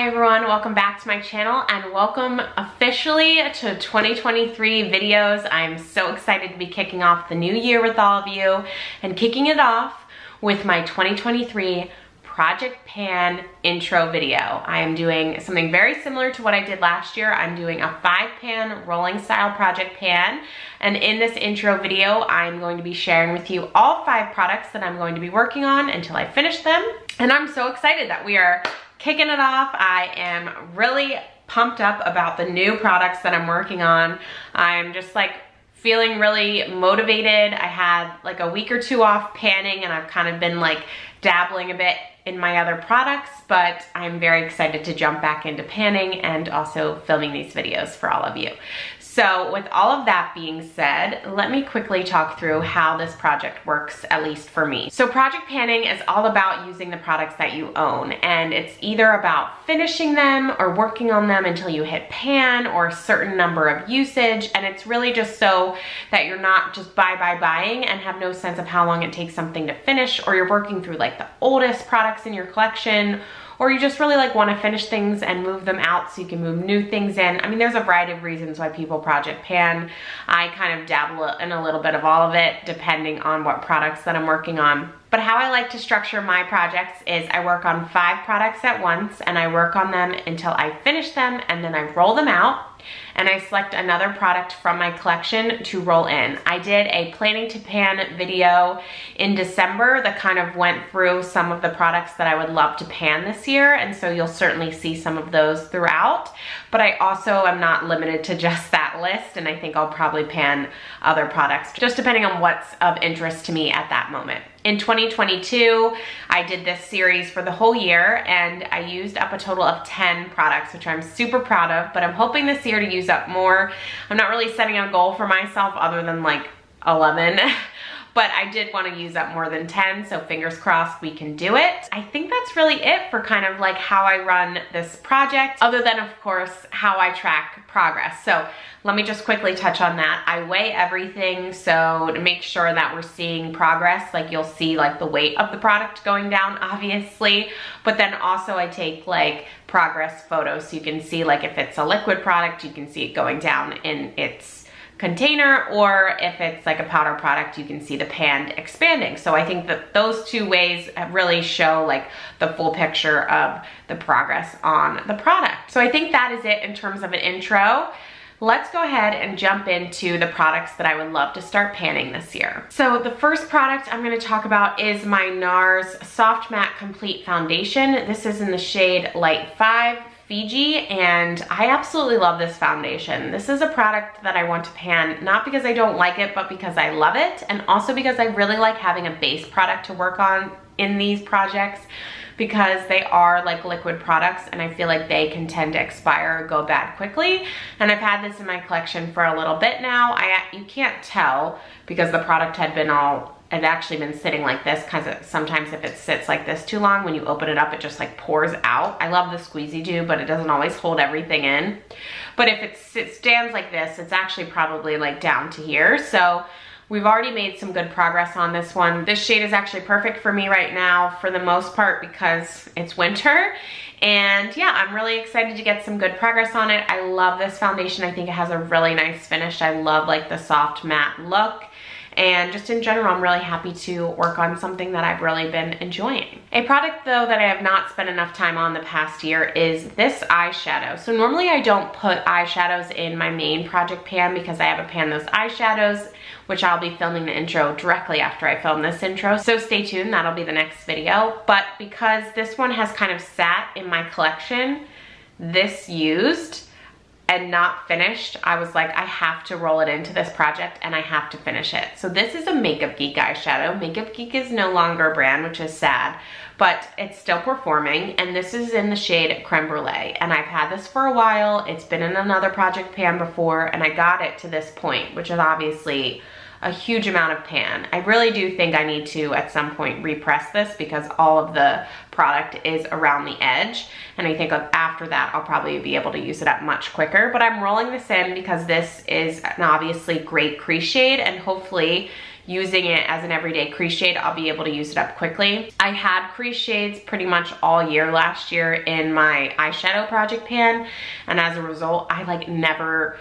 Hi everyone, welcome back to my channel and welcome officially to 2023 videos. I'm so excited to be kicking off the new year with all of you and kicking it off with my 2023 Project Pan intro video. I am doing something very similar to what I did last year. I'm doing a 5-pan rolling style project pan, and in this intro video I'm going to be sharing with you all 5 products that I'm going to be working on until I finish them. And I'm so excited that we are kicking it off. I am really pumped up about the new products that I'm working on. I'm just like feeling really motivated. I had like a week or two off panning and I've kind of been like dabbling a bit in my other products, but I'm very excited to jump back into panning and also filming these videos for all of you. So with all of that being said, let me quickly talk through how this project works, at least for me. So project panning is all about using the products that you own, and it's either about finishing them or working on them until you hit pan or a certain number of usage, and it's really just so that you're not just buying and have no sense of how long it takes something to finish, or you're working through like the oldest products in your collection, or you just really like want to finish things and move them out so you can move new things in. I mean, there's a variety of reasons why people project pan. I kind of dabble in a little bit of all of it depending on what products that I'm working on. But how I like to structure my projects is I work on 5 products at once and I work on them until I finish them, and then I roll them out and I select another product from my collection to roll in. I did a planning to pan video in December that kind of went through some of the products that I would love to pan this year, and so you'll certainly see some of those throughout. But I also am not limited to just that list, and I think I'll probably pan other products just depending on what's of interest to me at that moment. In 2022, I did this series for the whole year and I used up a total of 10 products, which I'm super proud of, but I'm hoping this year to use up more. I'm not really setting a goal for myself other than like 11. But I did want to use up more than 10, so fingers crossed we can do it. I think that's really it for kind of like how I run this project, other than of course how I track progress. So let me just quickly touch on that. I weigh everything so to make sure that we're seeing progress. Like you'll see like the weight of the product going down obviously, but then also I take like progress photos so you can see like if it's a liquid product, you can see it going down in its container, or if it's like a powder product, you can see the pan expanding. So I think that those 2 ways really show like the full picture of the progress on the product. So I think that is it in terms of an intro. Let's go ahead and jump into the products that I would love to start panning this year. So the first product I'm going to talk about is my NARS Soft Matte Complete Foundation. This is in the shade Light 5 Fiji, and I absolutely love this foundation. This is a product that I want to pan, not because I don't like it, but because I love it, and also because I really like having a base product to work on in these projects, because they are like liquid products and I feel like they can tend to expire or go bad quickly. And I've had this in my collection for a little bit now. You can't tell because the product had actually been sitting like this, because sometimes if it sits like this too long, when you open it up, it just like pours out. I love the squeezy do, but it doesn't always hold everything in. But if it stands like this, it's actually probably like down to here. So we've already made some good progress on this one. This shade is actually perfect for me right now for the most part because it's winter. And yeah, I'm really excited to get some good progress on it. I love this foundation. I think it has a really nice finish. I love like the soft matte look. And just in general, I'm really happy to work on something that I've really been enjoying. A product though that I have not spent enough time on the past year is this eyeshadow. So normally I don't put eyeshadows in my main project pan because I have to pan those eyeshadows, which I'll be filming the intro directly after I film this intro. So stay tuned, that'll be the next video. But because this one has kind of sat in my collection, this used and not finished, I was like, I have to roll it into this project and I have to finish it. So this is a Makeup Geek eyeshadow. Makeup Geek is no longer a brand, which is sad, but it's still performing, and this is in the shade Creme Brulee. And I've had this for a while. It's been in another project pan before, and I got it to this point, which is obviously a huge amount of pan. I really do think I need to at some point repress this because all of the product is around the edge, and I think after that I'll probably be able to use it up much quicker. But I'm rolling this in because this is an obviously great crease shade, and hopefully using it as an everyday crease shade, I'll be able to use it up quickly. I had crease shades pretty much all year last year in my eyeshadow project pan, and as a result, I like never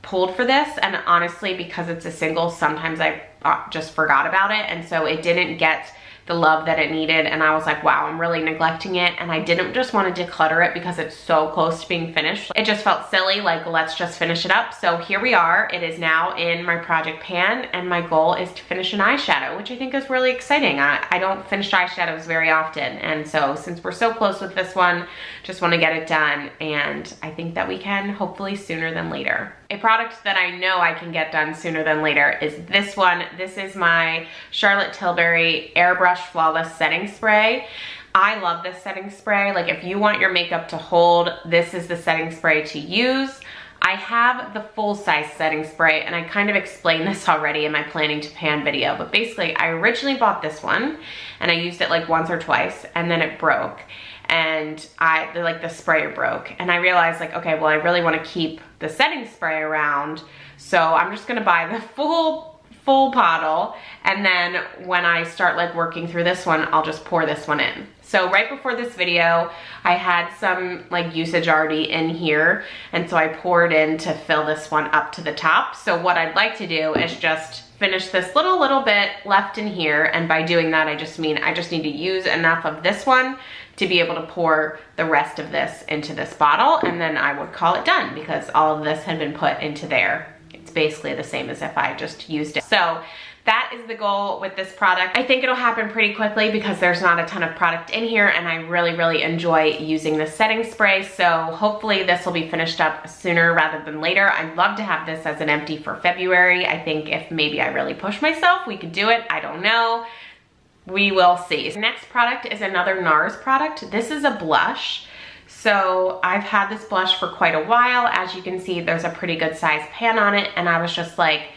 pulled for this. And honestly, because it's a single, sometimes I just forgot about it, and so it didn't get the love that it needed, and I was like, wow, I'm really neglecting it. And I didn't just want to declutter it because it's so close to being finished. It just felt silly, like let's just finish it up. So here we are. It is now in my project pan, and my goal is to finish an eyeshadow, which I think is really exciting. I don't finish eyeshadows very often, and so since we're so close with this one, just want to get it done, and I think that we can hopefully sooner than later. A product that I know I can get done sooner than later is this one. This is my Charlotte Tilbury Airbrush Flawless Setting Spray. I love this setting spray. Like, if you want your makeup to hold, this is the setting spray to use. I have the full size setting spray, and I kind of explained this already in my planning to pan video, but basically I originally bought this one and I used it like once or twice, and then it broke, and the sprayer broke, and I realized like, okay, well, I really want to keep the setting spray around, so I'm just gonna buy the full bottle, and then when I start like working through this one, I'll just pour this one in. So right before this video, I had some like usage already in here, and so I poured in to fill this one up to the top. So what I'd like to do is just finish this little bit left in here, and by doing that, I just mean I just need to use enough of this one to be able to pour the rest of this into this bottle, and then I would call it done because all of this had been put into there. It's basically the same as if I just used it. So that is the goal with this product. I think it'll happen pretty quickly because there's not a ton of product in here, and I really enjoy using this setting spray. So hopefully this will be finished up sooner rather than later. I'd love to have this as an empty for February. I think if maybe I really push myself, we could do it. I don't know. We will see. The next product is another NARS product. This is a blush. So I've had this blush for quite a while. As you can see, there's a pretty good size pan on it, and I was just like,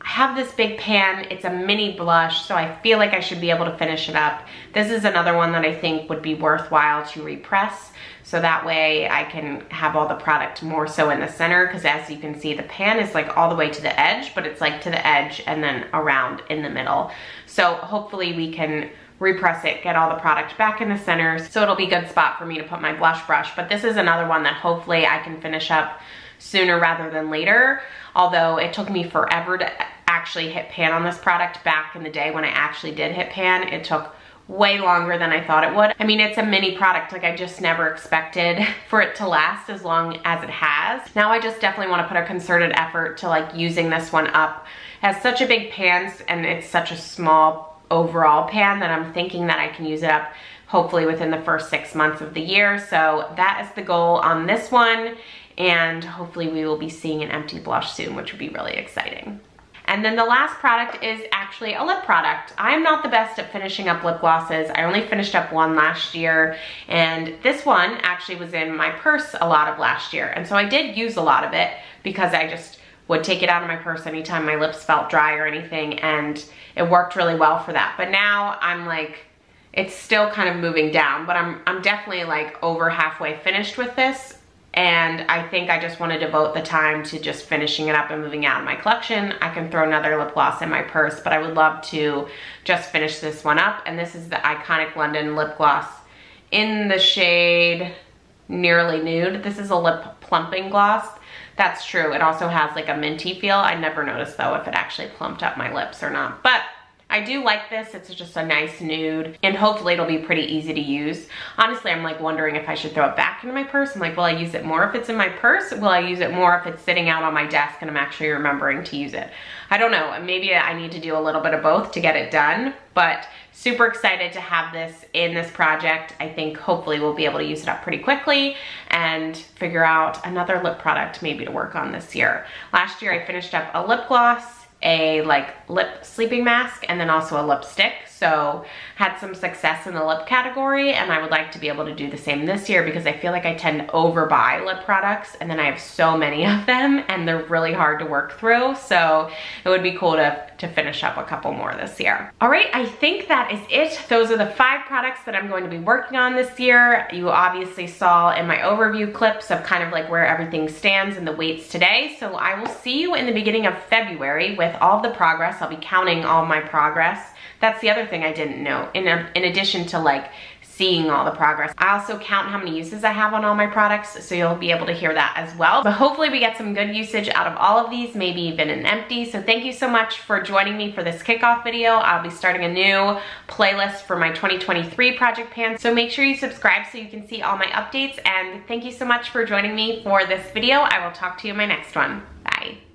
I have this big pan, it's a mini blush, so I feel like I should be able to finish it up. This is another one that I think would be worthwhile to repress, so that way I can have all the product more so in the center, because as you can see, the pan is like all the way to the edge, but it's like to the edge and then around in the middle. So hopefully we can repress it, get all the product back in the center, so it'll be a good spot for me to put my blush brush. But this is another one that hopefully I can finish up sooner rather than later, although it took me forever to actually hit pan on this product back in the day when I actually did hit pan. It took way longer than I thought it would. I mean, it's a mini product, like I just never expected for it to last as long as it has. Now I just definitely want to put a concerted effort to like using this one up. It has such a big pan, and it's such a small overall pan that I'm thinking that I can use it up hopefully within the first 6 months of the year. So that is the goal on this one, and hopefully we will be seeing an empty blush soon, which would be really exciting. And then the last product is actually a lip product. I am not the best at finishing up lip glosses. I only finished up one last year, and this one actually was in my purse a lot of last year. And so I did use a lot of it because I just would take it out of my purse anytime my lips felt dry or anything, and it worked really well for that. But now I'm like, it's still kind of moving down, but I'm definitely like over halfway finished with this. And I think I just want to devote the time to just finishing it up and moving out of my collection. I can throw another lip gloss in my purse, but I would love to just finish this one up. And this is the Iconic London lip gloss in the shade Nearly Nude. This is a lip plumping gloss. That's true. It also has like a minty feel. I never noticed though if it actually plumped up my lips or not, but I do like this. It's just a nice nude, and hopefully it'll be pretty easy to use. Honestly, I'm like wondering if I should throw it back into my purse. I'm like, will I use it more if it's in my purse? Will I use it more if it's sitting out on my desk and I'm actually remembering to use it? I don't know. Maybe I need to do a little bit of both to get it done, but super excited to have this in this project. I think hopefully we'll be able to use it up pretty quickly and figure out another lip product maybe to work on this year. Last year I finished up a lip gloss, a like lip sleeping mask, and then also a lipstick. So had some success in the lip category, and I would like to be able to do the same this year because I feel like I tend to overbuy lip products, and then I have so many of them and they're really hard to work through. So it would be cool to to finish up a couple more this year. All right, I think that is it. Those are the 5 products that I'm going to be working on this year. You obviously saw in my overview clips of kind of like where everything stands and the weights today. So I will see you in the beginning of February with all the progress. I'll be counting all my progress. That's the other thing I didn't know. In addition to like seeing all the progress, I also count how many uses I have on all my products, so you'll be able to hear that as well. But hopefully we get some good usage out of all of these, maybe even an empty. So thank you so much for joining me for this kickoff video. I'll be starting a new playlist for my 2023 project pan, so make sure you subscribe so you can see all my updates. And thank you so much for joining me for this video. I will talk to you in my next one. Bye.